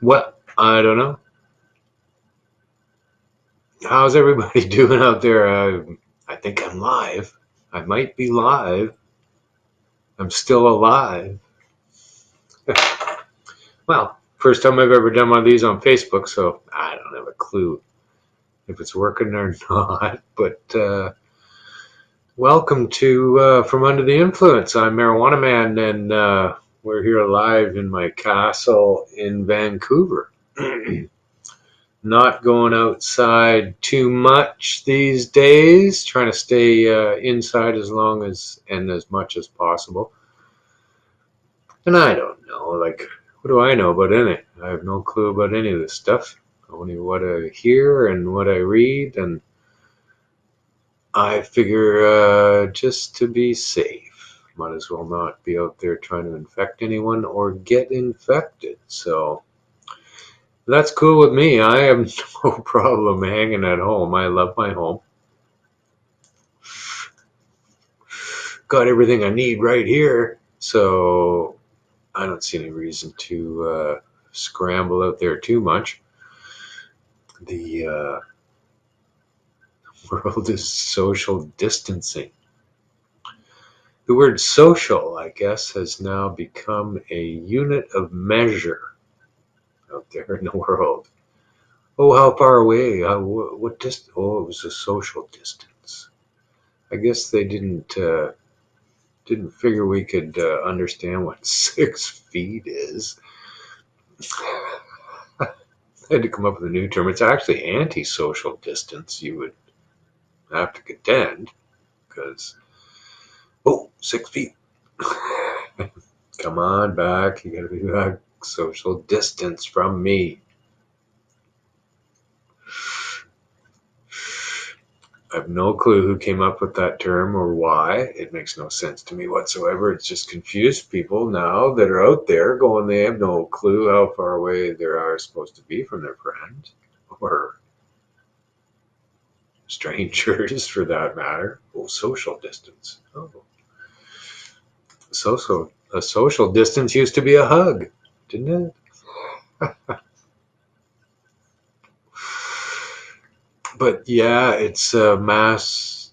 Well, I don't know. How's everybody doing out there? I think I'm live. I might be live. I'm still alive. Well, first time I've ever done one of these on Facebook, so I don't have a clue if it's working or not. But welcome to From Under the Influence. I'm Marijuana Man, and we're here live in my castle in Vancouver. Not going outside too much these days, trying to stay inside as long as and as much as possible. And I don't know, like, what do I know about any? I have no clue about any of this stuff. Only what I hear and what I read, and I figure just to be safe, might as well not be out there trying to infect anyone or get infected. So that's cool with me. I have no problem hanging at home. I love my home. Got everything I need right here. So I don't see any reason to scramble out there too much. The world is social distancing. The word social, I guess, has now become a unit of measure out there in the world. Oh, how far away? What distance? Oh, it was a social distance. I guess they didn't figure we could understand what 6 feet is. I had to come up with a new term. It's actually anti-social distance, you would have to contend, because, oh, 6 feet. Come on back. You gotta be back. Social distance from me. I have no clue who came up with that term or why. It makes no sense to me whatsoever. It's just confused people now that are out there going, they have no clue how far away they are supposed to be from their friends or strangers for that matter. Oh, social distance. Oh, a social distance used to be a hug, didn't it? But yeah, it's a mass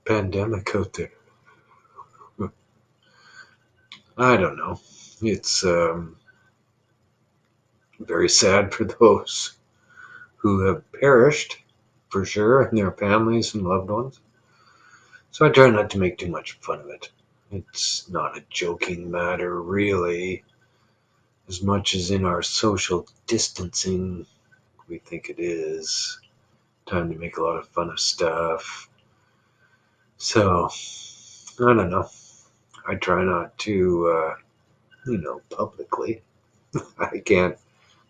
pandemic out there. I don't know. It's very sad for those who have perished, for sure, and their families and loved ones. So I try not to make too much fun of it. It's not a joking matter, really, as much as in our social distancing we think it is. Time to make a lot of fun of stuff. So, I don't know. I try not to, publicly. I can't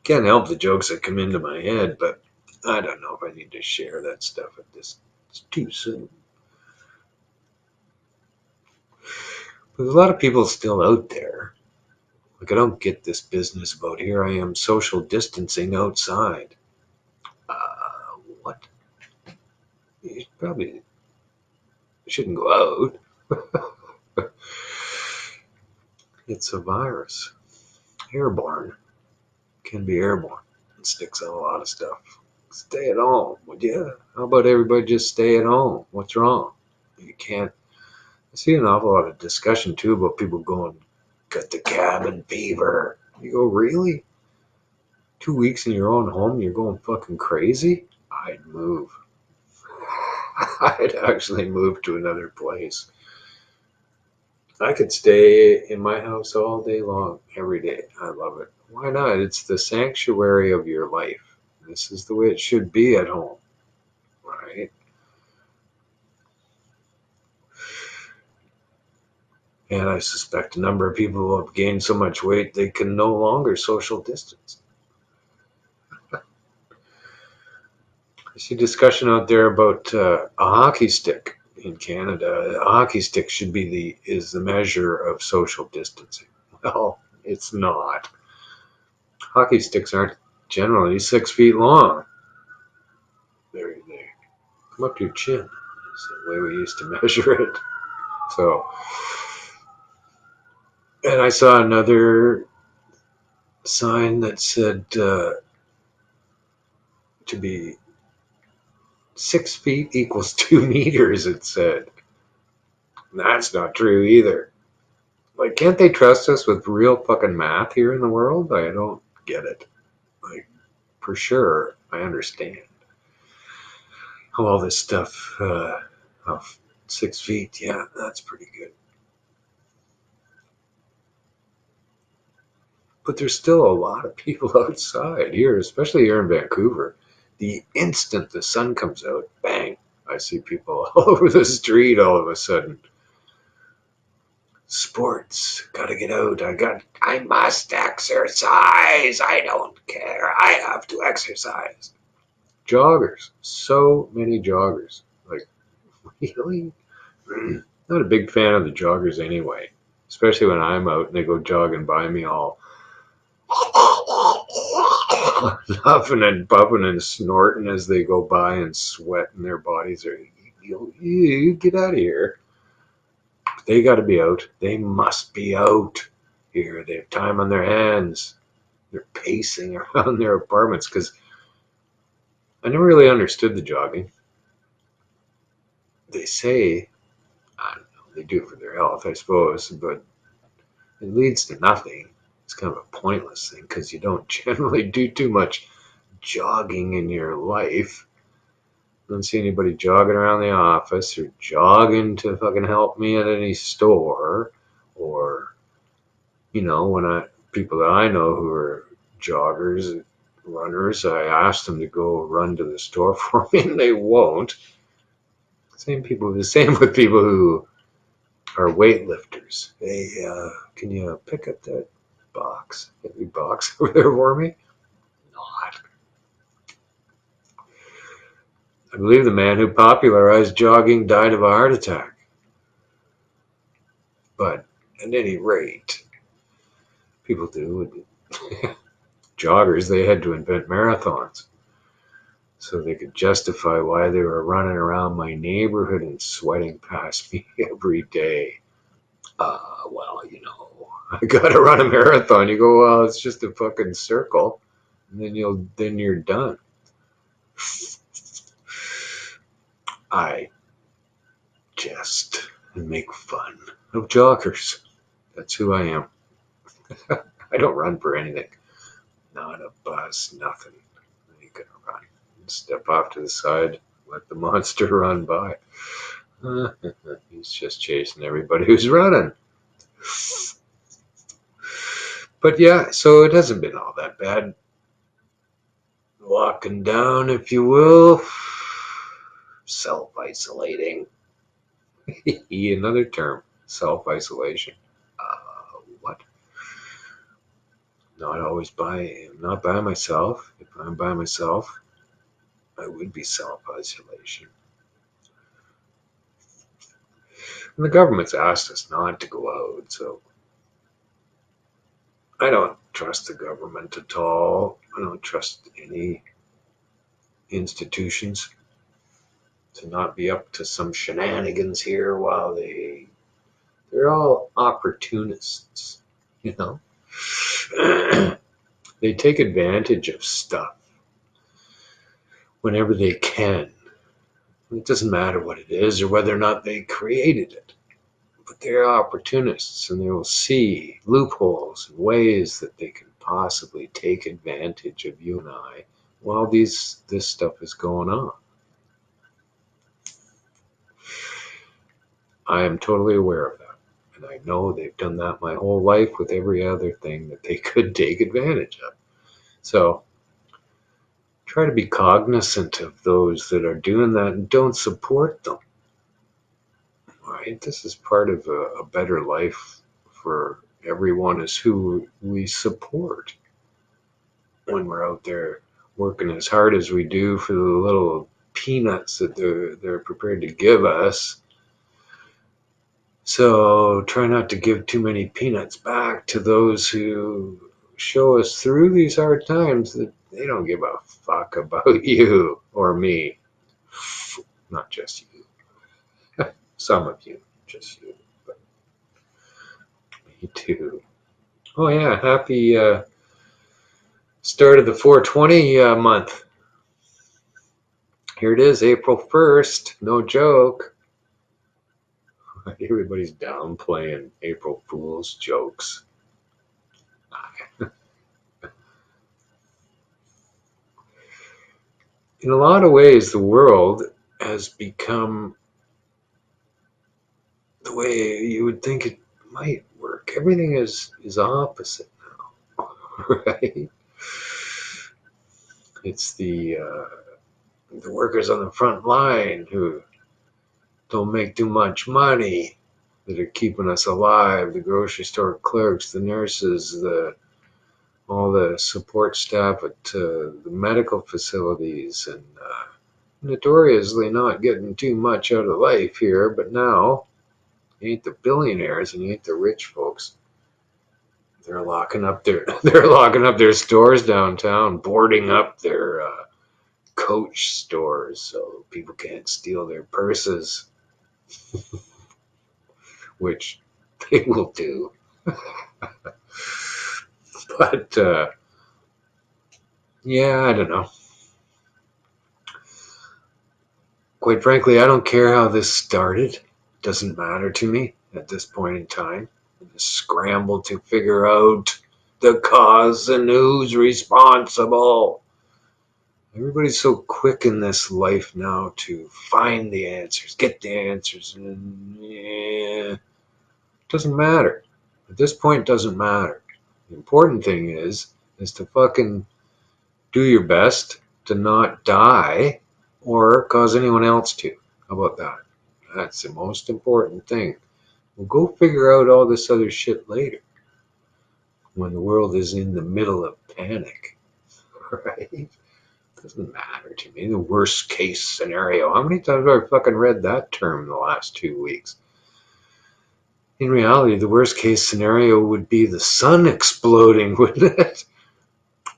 help the jokes that come into my head, but I don't know if I need to share that stuff at this. It's too soon. There's a lot of people still out there. Like, I don't get this business about here I am social distancing outside. What? You probably shouldn't go out. It's a virus. Airborne. Can be airborne. It sticks on a lot of stuff. Stay at home, would you? How about everybody just stay at home? What's wrong? You can't. I see an awful lot of discussion too about people going, got the cabin fever. You go, really? 2 weeks in your own home, you're going fucking crazy? I'd move. I'd actually move to another place. I could stay in my house all day long, every day. I love it. Why not? It's the sanctuary of your life. This is the way it should be at home, right? And I suspect a number of people have gained so much weight they can no longer social distance. I see discussion out there about a hockey stick in Canada. A hockey stick should be is the measure of social distancing. Well, it's not. Hockey sticks aren't generally 6 feet long. They come up to your chin. Is the way we used to measure it. So, and I saw another sign that said to be 6 feet equals 2 meters, it said. That's not true either. Like, can't they trust us with real fucking math here in the world? I don't get it. Like, for sure, I understand how all this stuff, of 6 feet, yeah, that's pretty good. But there's still a lot of people outside here, especially here in Vancouver. The instant the sun comes out, bang, I see people all over the street all of a sudden. Sports, gotta get out. I must exercise. I don't care. I have to exercise. Joggers, so many joggers. Like, really? Not a big fan of the joggers anyway, especially when I'm out and they go jogging by me all huffing and puffing and snorting as they go by and sweating their bodies. You get out of here. They got to be out. They must be out here. They have time on their hands. They're pacing around their apartments because I never really understood the jogging. They say, I don't know, they do it for their health, I suppose, but it leads to nothing. It's kind of a pointless thing because you don't generally do too much jogging in your life. I don't see anybody jogging around the office or jogging to fucking help me at any store, or, when people that I know who are joggers, runners, I ask them to go run to the store for me and they won't. Same with people who are weightlifters. Hey, can you pick up that heavy box over there for me? Not. I believe the man who popularized jogging died of a heart attack. But at any rate, people do. Joggers, they had to invent marathons so they could justify why they were running around my neighborhood and sweating past me every day. Well, I gotta run a marathon. You go, well, it's just a fucking circle, and then you're done. I jest and make fun of joggers. That's who I am. I don't run for anything. Not a bus, nothing. I ain't gonna run. Step off to the side, let the monster run by. He's just chasing everybody who's running. But yeah, so it hasn't been all that bad. Locking down, if you will. Self-isolating. Another term. Self-isolation. What? Not by myself. If I'm by myself, I would be self-isolation. And the government's asked us not to go out, so I don't trust the government at all. I don't trust any institutions to not be up to some shenanigans here while they're all opportunists, you know. They take advantage of stuff whenever they can. It doesn't matter what it is or whether or not they created it. But they're opportunists and they will see loopholes and ways that they can possibly take advantage of you and I while this stuff is going on. I am totally aware of that. And I know they've done that my whole life with every other thing that they could take advantage of. So try to be cognizant of those that are doing that and don't support them. Right? This is part of a better life for everyone, is who we support when we're out there working as hard as we do for the little peanuts that they're prepared to give us. So try not to give too many peanuts back to those who show us through these hard times that they don't give a fuck about you or me. Not just you. Some of you, just you. But me too. Oh yeah, happy Start of the 420 month. Here it is, April 1st. No joke. Everybody's downplaying April Fool's jokes. In a lot of ways, the world has become the way you would think it might work. Everything is opposite now, right? It's the workers on the front line who don't make too much money that are keeping us alive. The grocery store clerks, the nurses, all the support staff at the medical facilities, and notoriously not getting too much out of life here. But now, you ain't the billionaires and you ain't the rich folks. They're locking up their stores downtown, boarding up their Coach stores so people can't steal their purses, which they will do. But yeah, I don't know. Quite frankly, I don't care how this started. Doesn't matter to me at this point in time. The scramble to figure out the cause and who's responsible. Everybody's so quick in this life now to find the answers, get the answers, and it doesn't matter. At this point, it doesn't matter. The important thing is to fucking do your best to not die or cause anyone else to. How about that? That's the most important thing. We'll go figure out all this other shit later when the world is in the middle of panic, right? Doesn't matter to me. The worst case scenario. How many times have I fucking read that term in the last 2 weeks? In reality, the worst case scenario would be the sun exploding, wouldn't it?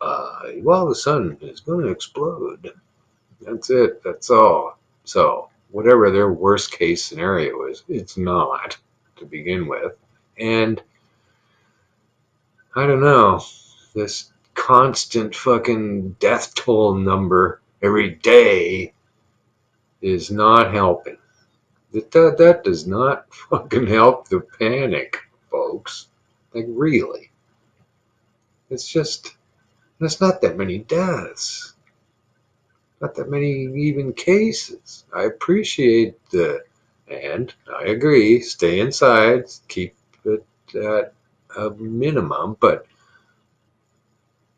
Well, the sun is going to explode. That's it. That's all. So, whatever their worst case scenario is, it's not to begin with. And I don't know, this constant fucking death toll number every day is not helping. That does not fucking help the panic, folks. Like, really. It's just, there's not that many deaths. Not that many even cases. I appreciate and I agree, stay inside, keep it at a minimum, but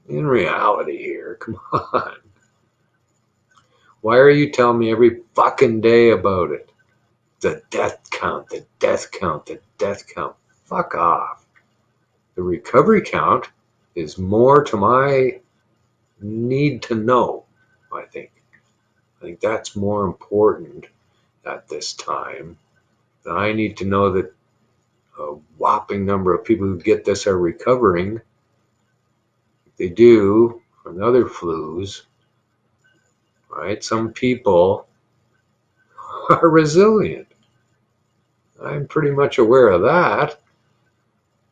in reality here, come on. Why are you telling me every fucking day about it? The death count, the death count, the death count. Fuck off. The recovery count is more to my need to know, I think. I think that's more important at this time. I need to know that a whopping number of people who get this are recovering. If they do from other flus, right? Some people are resilient. I'm pretty much aware of that.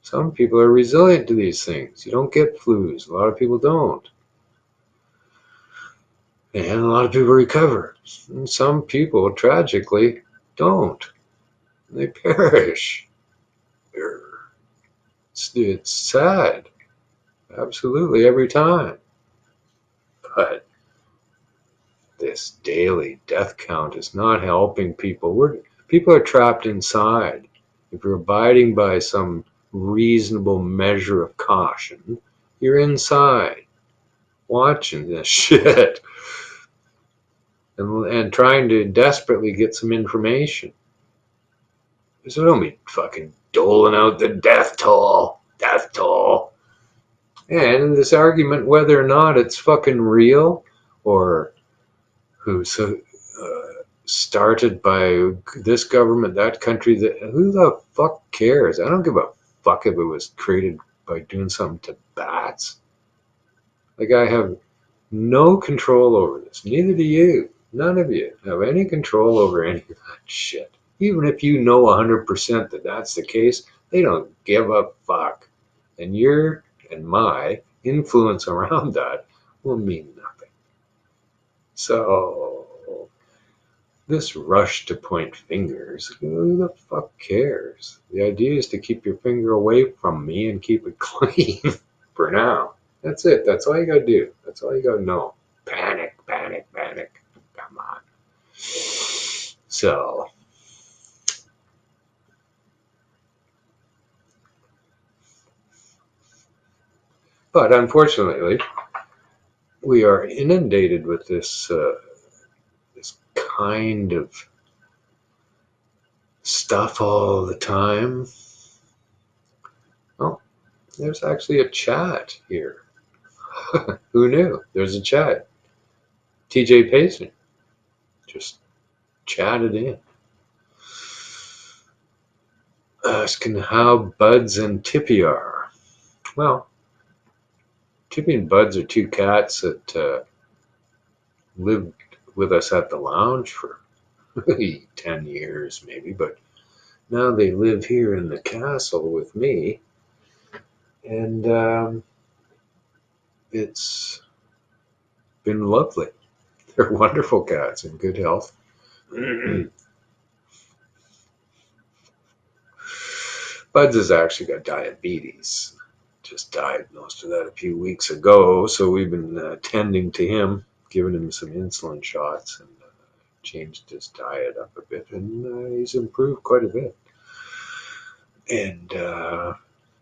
Some people are resilient to these things. You don't get flus. A lot of people don't. And a lot of people recover. And some people, tragically, don't. They perish. It's sad. Absolutely, every time. But this daily death count is not helping people. People are trapped inside. If you're abiding by some reasonable measure of caution, you're inside watching this shit and trying to desperately get some information. So don't be fucking doling out the death toll. Death toll. And this argument whether or not it's fucking real or who's started by this government, that country, who the fuck cares? I don't give a fuck if it was created by doing something to bats. Like, I have no control over this. Neither do you. None of you have any control over any of that shit. Even if you know 100% that that's the case, they don't give a fuck. And your and my influence around that will mean nothing. So this rush to point fingers, who the fuck cares? The idea is to keep your finger away from me and keep it clean for now. That's it. That's all you gotta do. That's all you gotta know. Panic, panic, panic. Come on. So, but unfortunately, we are inundated with this kind of stuff all the time. Oh, there's actually a chat here. Who knew? There's a chat. TJ Payson just chatted in, asking how Buds and Tippy are. Well, Tippy and Buds are two cats that lived with us at the lounge for 10 years maybe, but now they live here in the castle with me, and it's been lovely. They're wonderful cats in good health. Buds has actually got diabetes. Just diagnosed with that a few weeks ago, so we've been tending to him, giving him some insulin shots, and changed his diet up a bit, and he's improved quite a bit. And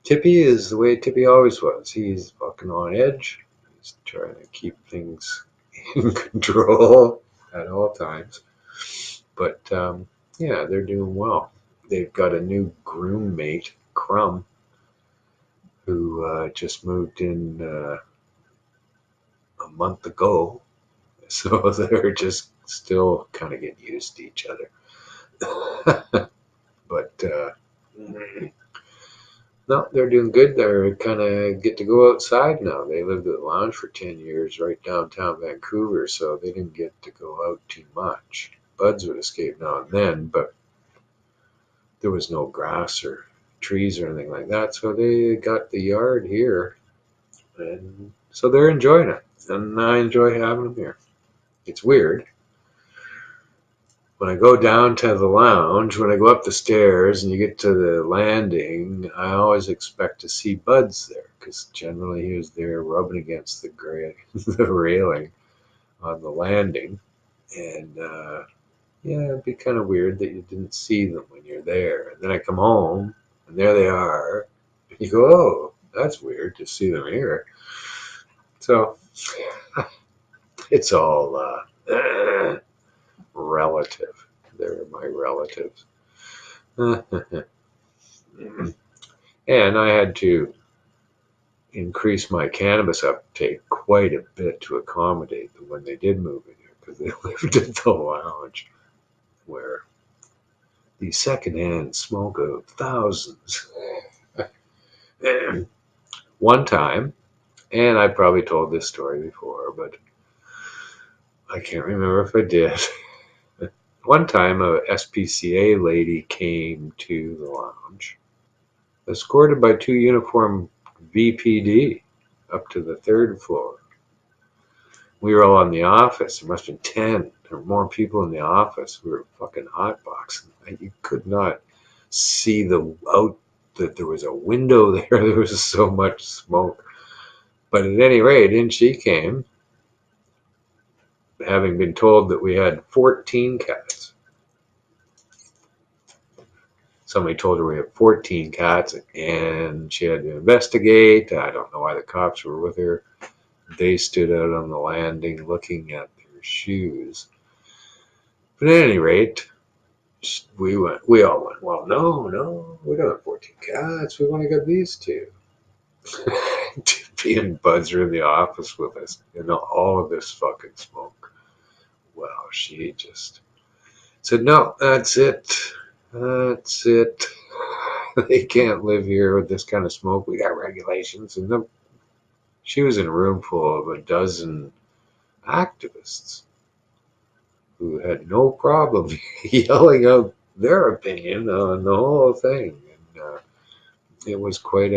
Tippy is the way Tippy always was. He's fucking on edge. He's trying to keep things in control at all times. But yeah, they're doing well. They've got a new groom mate, Crumb, who just moved in a month ago. So they're just still kind of getting used to each other. But no, they're doing good. They're kind of get to go outside now. They lived at the lounge for 10 years right downtown Vancouver, so they didn't get to go out too much. Buds would escape now and then, but there was no grass or trees or anything like that, so they got the yard here, and so they're enjoying it, and I enjoy having them here. It's weird. When I go down to the lounge, when I go up the stairs and you get to the landing, I always expect to see Buds there, because generally he was there rubbing against the railing on the landing. And yeah, it'd be kind of weird that you didn't see them when you're there. And then I come home, and there they are. And you go, oh, that's weird to see them here. So it's all relative. They're my relatives. And I had to increase my cannabis uptake quite a bit to accommodate them when they did move in here, because they lived at the lounge where the secondhand smoke of thousands. One time, and I probably told this story before, but I can't remember if I did. One time, a SPCA lady came to the lounge, escorted by two uniformed VPD up to the third floor. We were all in the office. There must have been 10 or more people in the office. We were fucking hotboxing. You could not see that there was a window there. There was so much smoke. But at any rate, in she came, having been told that we had 14 cats. Somebody told her we had 14 cats, and she had to investigate. I don't know why the cops were with her. They stood out on the landing looking at their shoes. But at any rate, we all went, well, no, we don't have 14 cats. We've only got these two. Tippy and Buds are in the office with us, and all of this fucking smoke. Well, she just said, no, that's it. That's it. They can't live here with this kind of smoke. We got regulations. And she was in a room full of a dozen activists who had no problem yelling out their opinion on the whole thing. And it was quite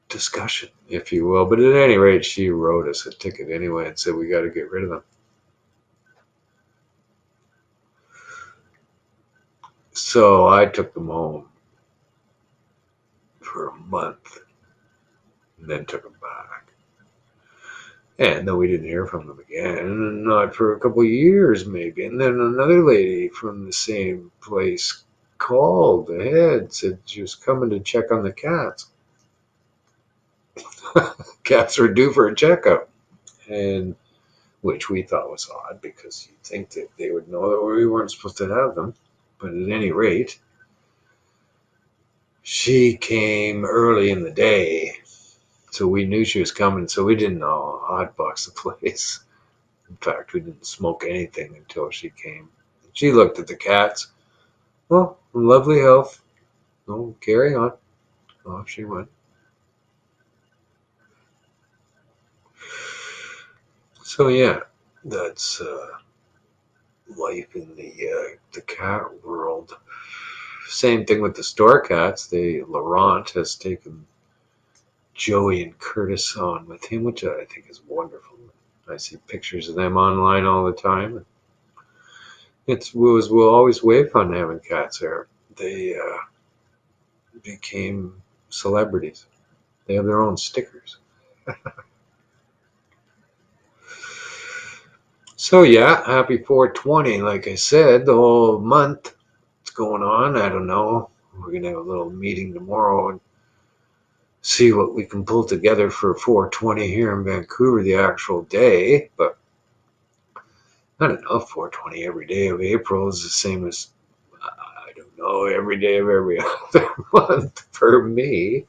discussion, if you will. But at any rate, she wrote us a ticket anyway and said we got to get rid of them. So I took them home for a month and then took them back. And then we didn't hear from them again, not for a couple of years maybe. And then another lady from the same place called ahead, said she was coming to check on the cats. Cats were due for a checkup, and which we thought was odd because you'd think that they would know that we weren't supposed to have them. But at any rate, she came early in the day, so we knew she was coming, so we didn't hotbox the place. In fact, we didn't smoke anything until she came. She looked at the cats. Well, lovely health. Oh, carry on. Off she went. So yeah, that's life in the cat world. Same thing with the store cats. Laurent has taken Joey and Curtis on with him, which I think is wonderful. I see pictures of them online all the time. Will always way fun having cats there. They became celebrities. They have their own stickers. So yeah, happy 420. Like I said, the whole month it's going on. I don't know. We're gonna have a little meeting tomorrow and see what we can pull together for 420 here in Vancouver, the actual day. But I don't know, 420 every day of April is the same as, I don't know, every day of every other month for me.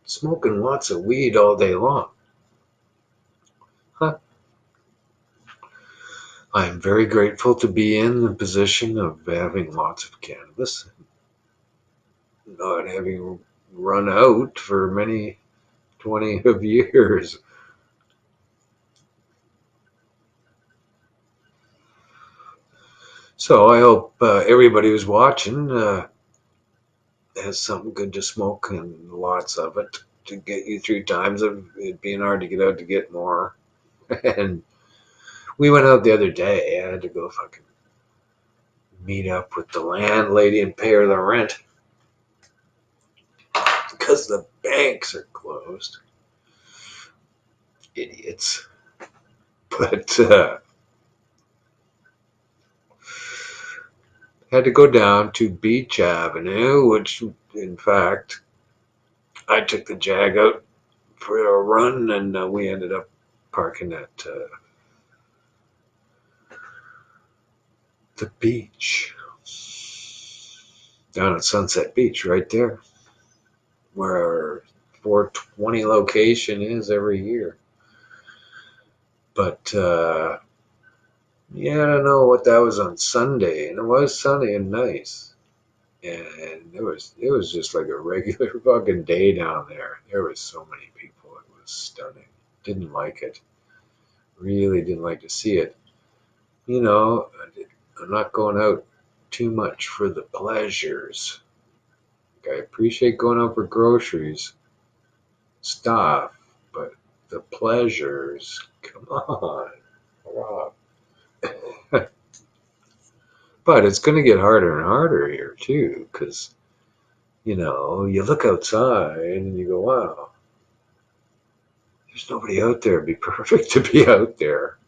Smoking lots of weed all day long. Huh. I am very grateful to be in the position of having lots of cannabis, not having run out for many 20 of years. So I hope everybody who's watching has something good to smoke and lots of it to get you through times of it being hard to get out to get more. And we went out the other day. I had to go fucking meet up with the landlady and pay her the rent because the banks are closed. Idiots. But had to go down to Beach Avenue, which in fact I took the Jag out for a run, and we ended up parking at the beach down at Sunset Beach, right there, where our 420 location is every year. But yeah, I don't know what that was on Sunday, and it was sunny and nice, and it was just like a regular fucking day down there. There was so many people, it was stunning. Didn't like it. Really didn't like to see it. You know, I'm not going out too much for the pleasures. I appreciate going out for groceries, stuff, but the pleasures, come on, Rob. But it's going to get harder and harder here too, because you look outside and you go, wow, there's nobody out there. It'd be perfect to be out there.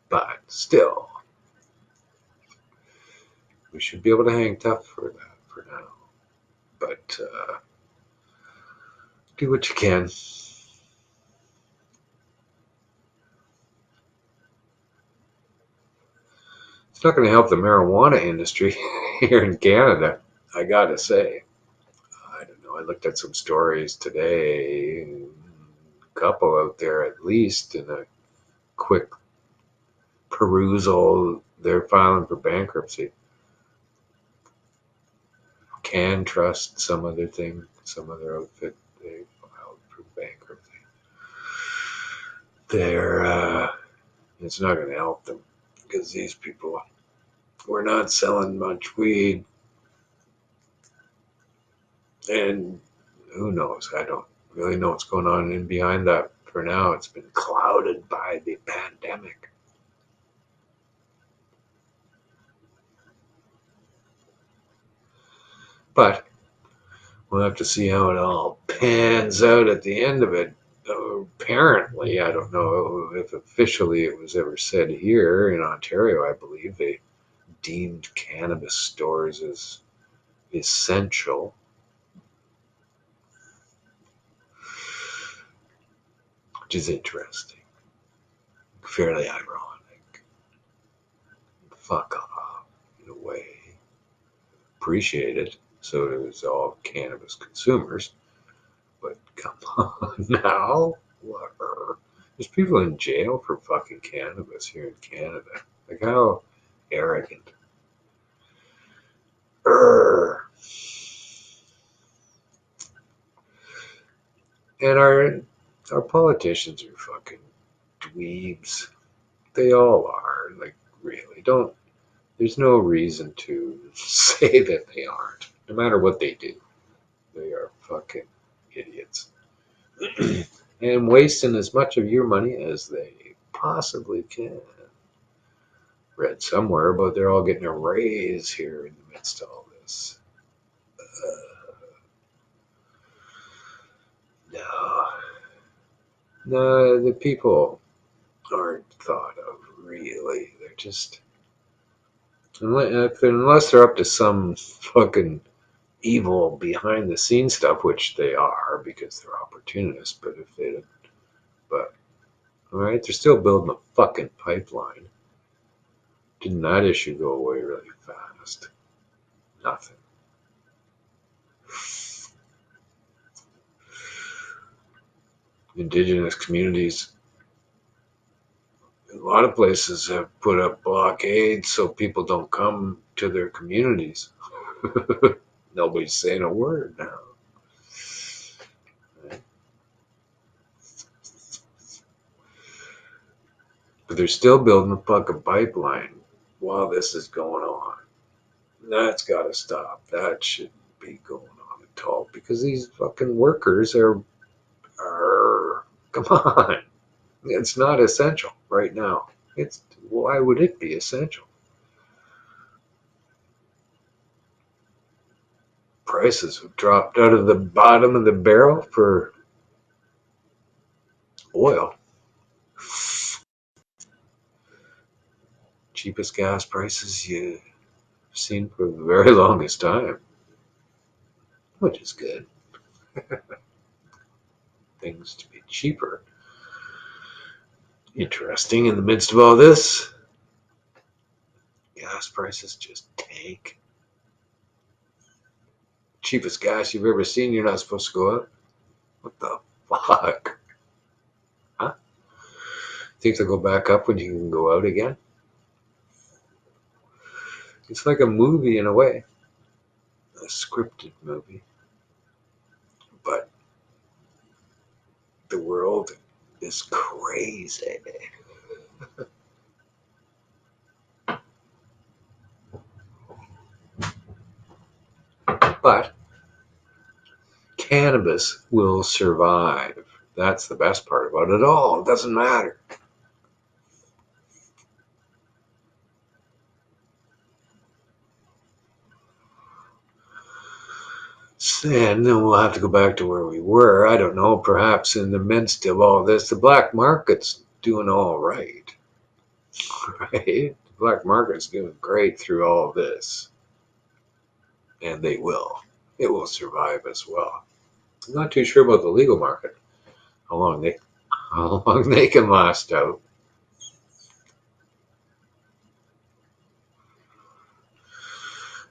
But still, we should be able to hang tough for that for now. But do what you can. It's not going to help the marijuana industry here in Canada, I gotta say. I don't know. I looked at some stories today. A couple out there, at least, in a quick perusal, they're filing for bankruptcy. CannTrust, some other thing, some other outfit, they filed for bankruptcy. It's not going to help them because these people were not selling much weed. And who knows? I don't really know what's going on in behind that for now. It's been clouded by the pandemic. But we'll have to see how it all pans out at the end of it. Apparently, I don't know if officially it was ever said here in Ontario, I believe they deemed cannabis stores as essential, which is interesting. Fairly ironic. Fuck off, in a way. Appreciate it. So it was all cannabis consumers. But come on now. What? There's people in jail for fucking cannabis here in Canada. Like, how arrogant. Urgh. And our politicians are fucking dweebs. They all are. Like, really. Don't. There's no reason to say that they aren't. No matter what they do, they are fucking idiots. And wasting as much of your money as they possibly can. Read somewhere about they're all getting a raise here in the midst of all this. No, no, the people aren't thought of really. They're just unless they're up to some fucking evil behind the scenes stuff, which they are because they're opportunists. But if they, but all right, they're still building a fucking pipeline. Didn't that issue go away really fast? Nothing. Indigenous communities, a lot of places have put up blockades so people don't come to their communities. Nobody's saying a word now. But they're still building a fucking pipeline while this is going on. That's got to stop. That shouldn't be going on at all because these fucking workers are come on. It's not essential right now. It's why would it be essential? Prices have dropped out of the bottom of the barrel for oil. Cheapest gas prices you've seen for the very longest time, which is good. Things to be cheaper. Interesting in the midst of all this, gas prices just tank. Cheapest gas you've ever seen, you're not supposed to go out? What the fuck? Huh? Think they'll go back up when you can go out again? It's like a movie in a way. A scripted movie. But the world is crazy. But cannabis will survive. That's the best part about it all. It doesn't matter. And then we'll have to go back to where we were. I don't know, perhaps in the midst of all this, the black market's doing all right. Right? The black market's doing great through all of this. And they will. It will survive as well. I'm not too sure about the legal market. How long they can last out.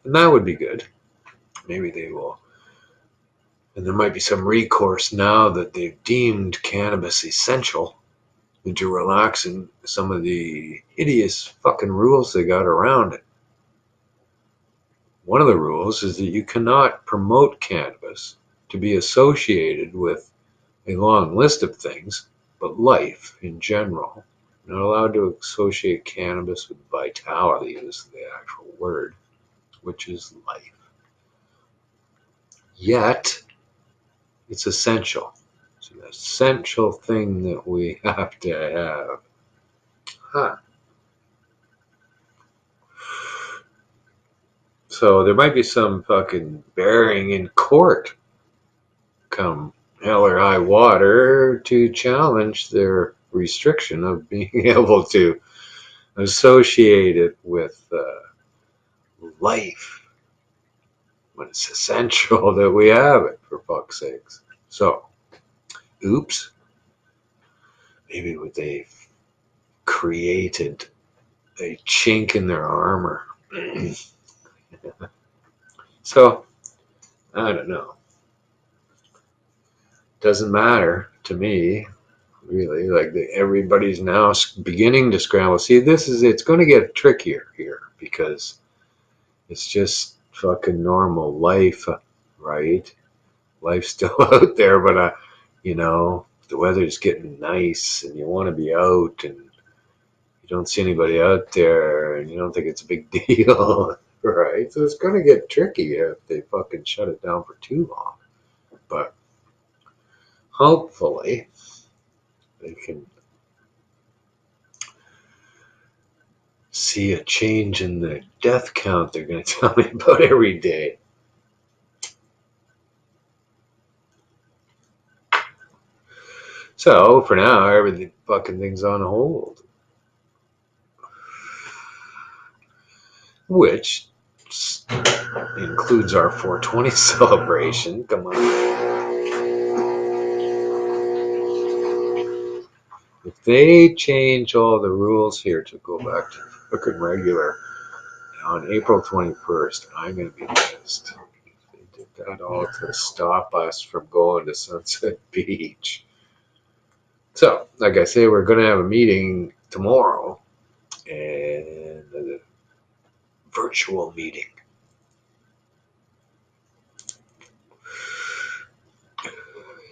And that would be good. Maybe they will. And there might be some recourse now that they've deemed cannabis essential into relaxing some of the hideous fucking rules they got around it. One of the rules is that you cannot promote cannabis to be associated with a long list of things, but life in general. You're not allowed to associate cannabis with vitality, is the actual word, which is life. Yet, it's essential. It's an essential thing that we have to have. Huh. So there might be some fucking bearing in court come hell or high water to challenge their restriction of being able to associate it with life when it's essential that we have it, for fuck's sakes. So, oops, maybe they've created a chink in their armor. So, I don't know. Doesn't matter to me, really. Like everybody's now beginning to scramble. See, it's going to get trickier here because it's just fucking normal life, right? Life's still out there, but the weather's getting nice and you want to be out and you don't see anybody out there and you don't think it's a big deal, right? So it's going to get tricky if they fucking shut it down for too long. But hopefully they can see a change in the death count they're going to tell me about every day. So for now, everything fucking thing's on hold. Which includes our 420 celebration. Come on. If they change all the rules here to go back to fucking regular on April 21st, I'm going to be pissed. They did that all to stop us from going to Sunset Beach. So, like I say, we're going to have a meeting tomorrow, and a virtual meeting.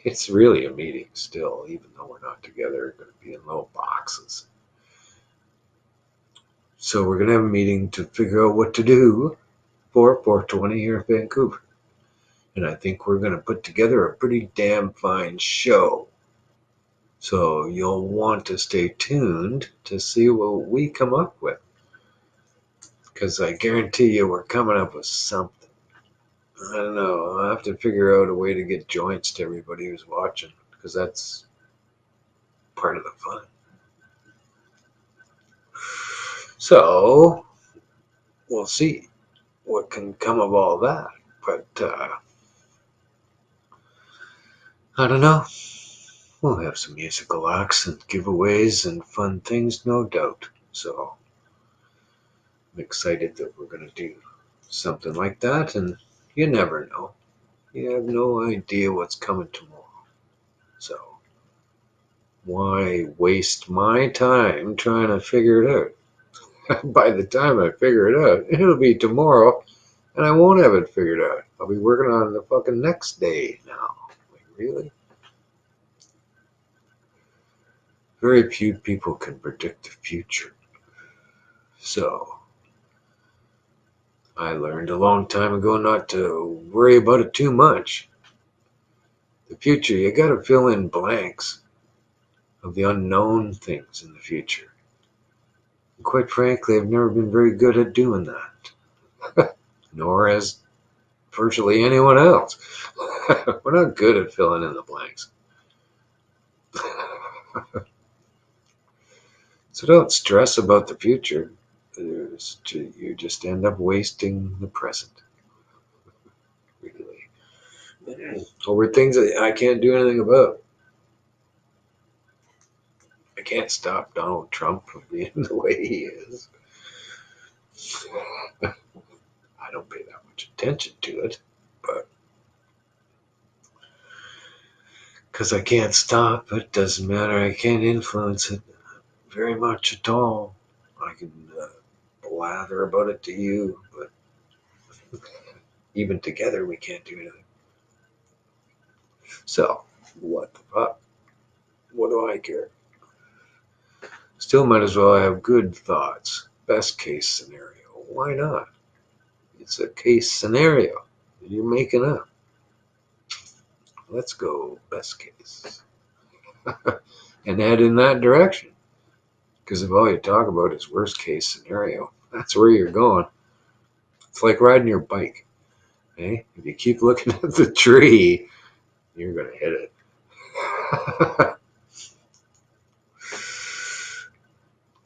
It's really a meeting still, even though we're not together. We're going to be in little boxes. So we're going to have a meeting to figure out what to do for 420 here in Vancouver. And I think we're going to put together a pretty damn fine show. So you'll want to stay tuned to see what we come up with. Because I guarantee you we're coming up with something. I don't know. I'll have to figure out a way to get joints to everybody who's watching. Because that's part of the fun. So we'll see what can come of all that. But I don't know. We'll have some musical acts and giveaways and fun things, no doubt. So I'm excited that we're going to do something like that. And you never know. You have no idea what's coming tomorrow. So why waste my time trying to figure it out? By the time I figure it out, it'll be tomorrow and I won't have it figured out. I'll be working on the fucking next day now. Like, really? Very few people can predict the future. So I learned a long time ago not to worry about it too much. The future, you gotta fill in blanks of the unknown things in the future. And quite frankly, I've never been very good at doing that. Nor has virtually anyone else. We're not good at filling in the blanks. So don't stress about the future. You just end up wasting the present. Really. Over things that I can't do anything about. I can't stop Donald Trump from being the way he is. I don't pay that much attention to it, but because I can't stop it, doesn't matter. I can't influence it very much at all. I can blather about it to you, but even together we can't do anything. So, what the fuck? What do I care? Still might as well have good thoughts. Best case scenario. Why not? It's a case scenario that you're making up. Let's go best case. And head in that direction. Because if all you talk about is worst case scenario, that's where you're going. It's like riding your bike. Eh? If you keep looking at the tree, you're going to hit it.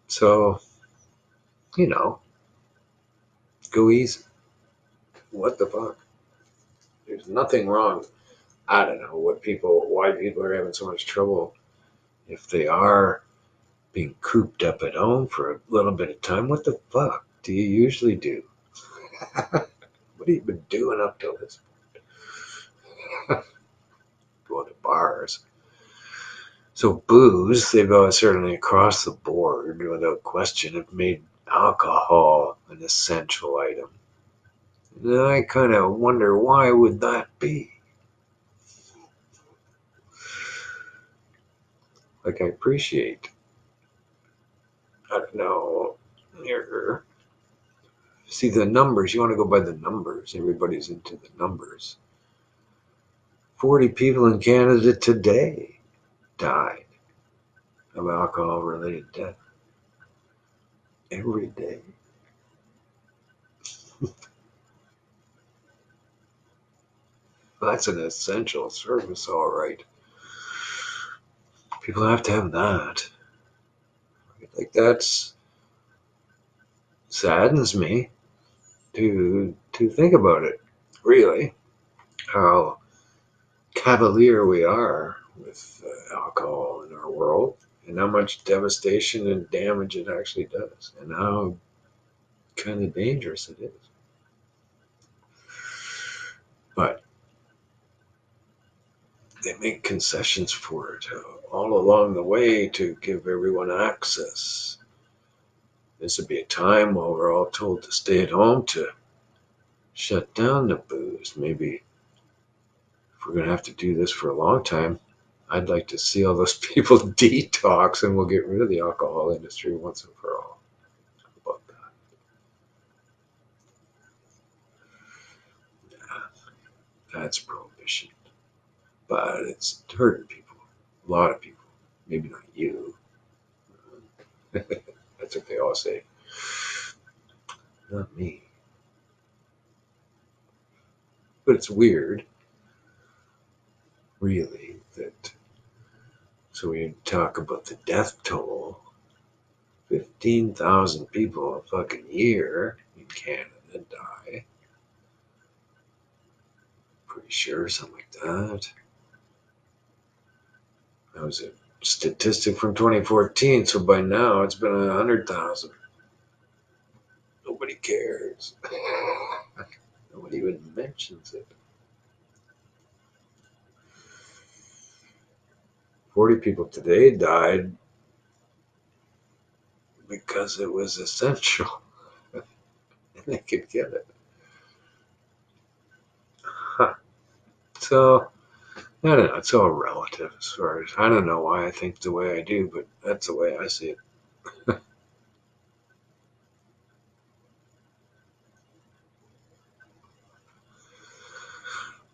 So, go easy. What the fuck? There's nothing wrong. I don't know why people are having so much trouble if they are being cooped up at home for a little bit of time. What the fuck do you usually do? What have you been doing up till this point? Going to bars. So booze, they've certainly across the board, without question, have made alcohol an essential item. And I kind of wonder why would that be? Like I appreciate, I don't know, see the numbers. You want to go by the numbers. Everybody's into the numbers. 40 people in Canada today died of alcohol-related death every day. That's an essential service, all right. People have to have that. Like that's saddens me to think about it. Really, how cavalier we are with alcohol in our world, and how much devastation and damage it actually does, and how kind of dangerous it is. But they make concessions for it all along the way to give everyone access. This would be a time while we're all told to stay at home to shut down the booze. Maybe if we're going to have to do this for a long time, I'd like to see all those people detox and we'll get rid of the alcohol industry once and for all. How about that? Yeah, that's prohibition. But it's hurting people. A lot of people. Maybe not you. That's what they all say. Not me. But it's weird, really, that so we talk about the death toll. 15,000 people a fucking year in Canada die. Pretty sure, something like that. That was a statistic from 2014, so by now it's been 100,000. Nobody cares. Nobody even mentions it. 40 people today died because it was essential and they could get it. Huh. So, I don't know. It's all relative as far as I don't know why I think the way I do, but that's the way I see it.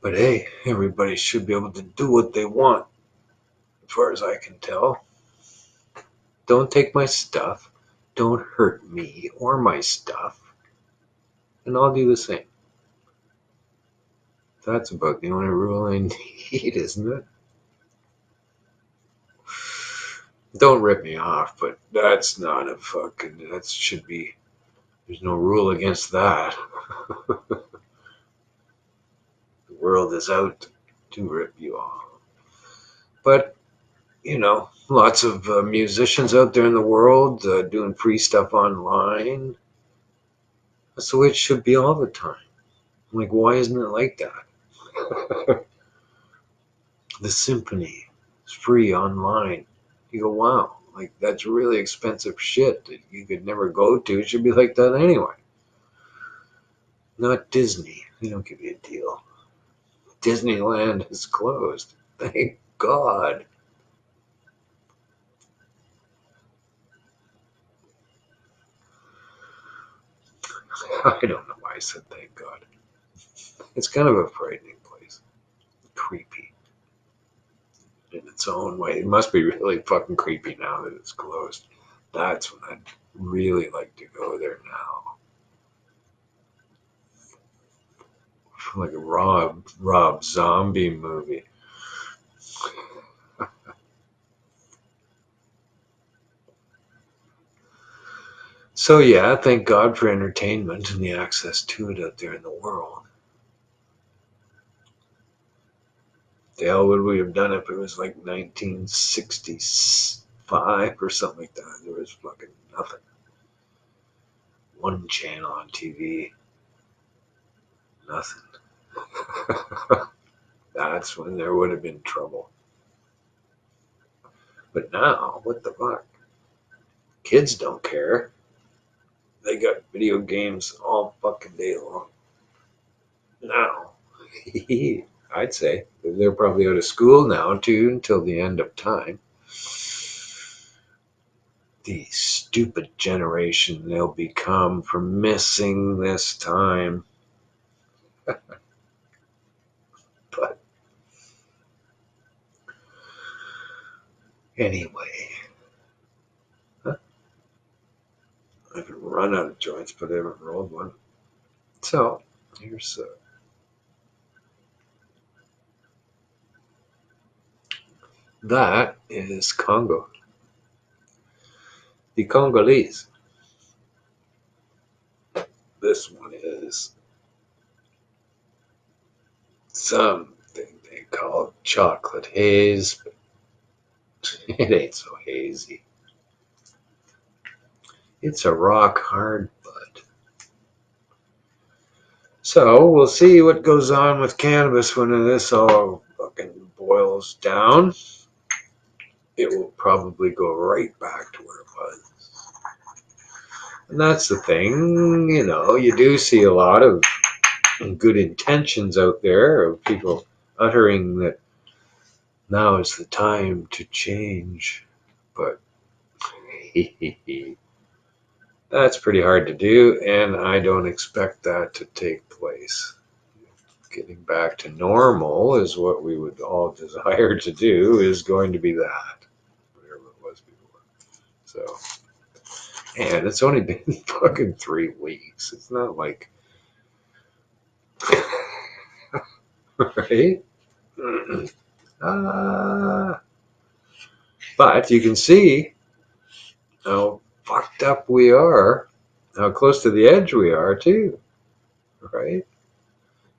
But hey, everybody should be able to do what they want, as far as I can tell. Don't take my stuff. Don't hurt me or my stuff. And I'll do the same. That's about the only rule I need, isn't it? Don't rip me off, but that's not a fucking. That should be. There's no rule against that. The world is out to rip you off. But, lots of musicians out there in the world doing free stuff online. That's the way it should be all the time. I'm like, why isn't it like that? The symphony is free online. You go, wow, like that's really expensive shit that you could never go to. It should be like that anyway. Not Disney. They don't give you a deal. Disneyland is closed. Thank God. I don't know why I said thank God. It's kind of a frightening place. Creepy. in its own way. It must be really fucking creepy now that it's closed. That's when I'd really like to go there now. Like a Rob Zombie movie. So yeah, thank God for entertainment and the access to it out there in the world. The hell would we have done if it was like 1965 or something like that? There was fucking nothing. One channel on TV. Nothing. That's when there would have been trouble. But now, what the fuck? Kids don't care. They got video games all fucking day long. Now, I'd say they're probably out of school now too until the end of time. The stupid generation they'll become for missing this time. But anyway, I've run out of joints, but I haven't rolled one. So here's that is Congo. The Congolese. This one is something they call chocolate haze, but it ain't so hazy. It's a rock hard bud. So we'll see what goes on with cannabis when this all fucking boils down. It will probably go right back to where it was. And that's the thing, you do see a lot of good intentions out there of people uttering that now is the time to change. But that's pretty hard to do, and I don't expect that to take place. Getting back to normal is what we would all desire to do, is going to be that, whatever it was before. So, and it's only been fucking 3 weeks. It's not like, right? But you can see how fucked up we are, how close to the edge we are too, right?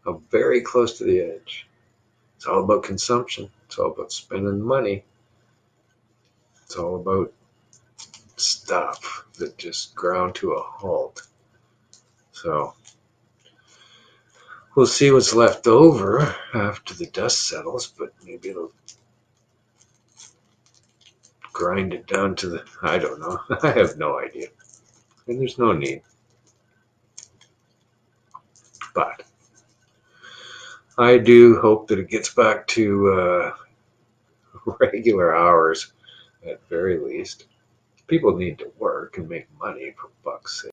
How very close to the edge. It's all about consumption. It's all about spending money. It's all about stuff that just ground to a halt. So we'll see what's left over after the dust settles, but maybe it'll grind it down to the, I don't know. I have no idea. And there's no need. But I do hope that it gets back to regular hours at very least. People need to work and make money, for fuck's sake.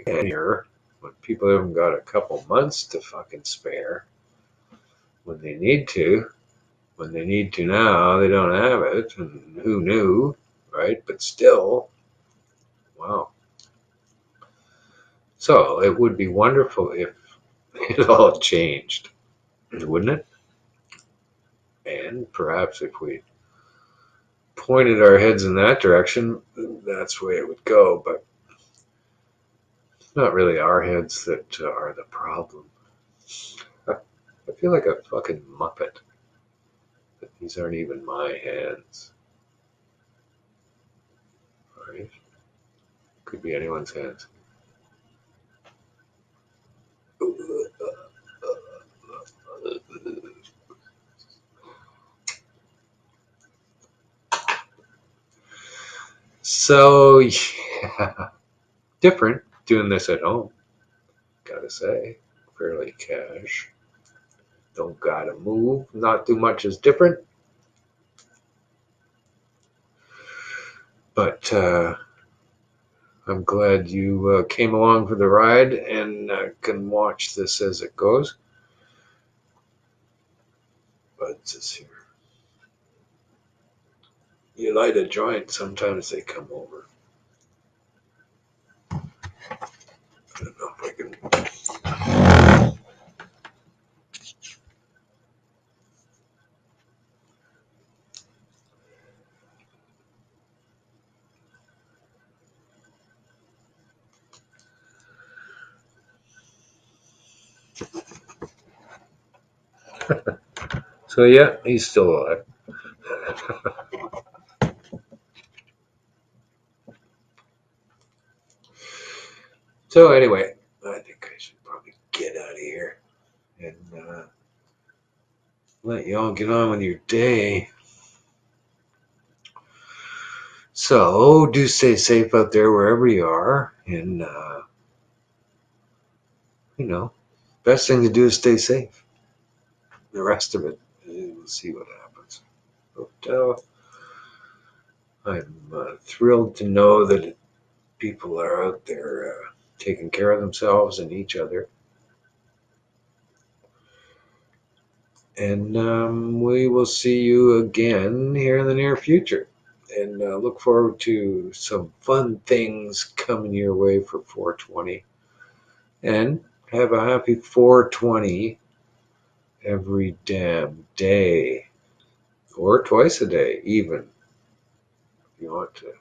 And here, when people haven't got a couple months to fucking spare, when they need to now, they don't have it, and who knew, right? But still, wow. So it would be wonderful if it all changed, wouldn't it? And perhaps if we pointed our heads in that direction, that's the way it would go. But it's not really our heads that are the problem. I feel like a fucking muppet. But these aren't even my hands. Right? Could be anyone's hands. So, yeah, different doing this at home, gotta say. Fairly cash. Don't gotta move. Not too much is different. But I'm glad you came along for the ride and can watch this as it goes. what's this here? You light a joint, sometimes they come over. I don't know if I can. So yeah, he's still alive. So anyway, I think I should probably get out of here and let you all get on with your day. So do stay safe out there wherever you are, and best thing to do is stay safe. The rest of it, we'll see what happens. But I'm thrilled to know that people are out there taking care of themselves and each other. And we will see you again here in the near future. And look forward to some fun things coming your way for 420. And have a happy 420 every damn day. Or twice a day, even. If you want to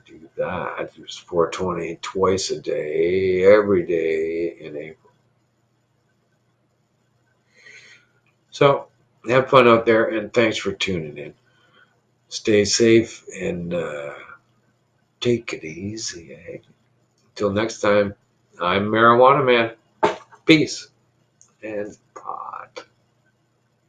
do that, there's 420 twice a day, every day in April. So have fun out there, and thanks for tuning in. Stay safe and take it easy. Eh? Until next time, I'm Marijuana Man. Peace and pop.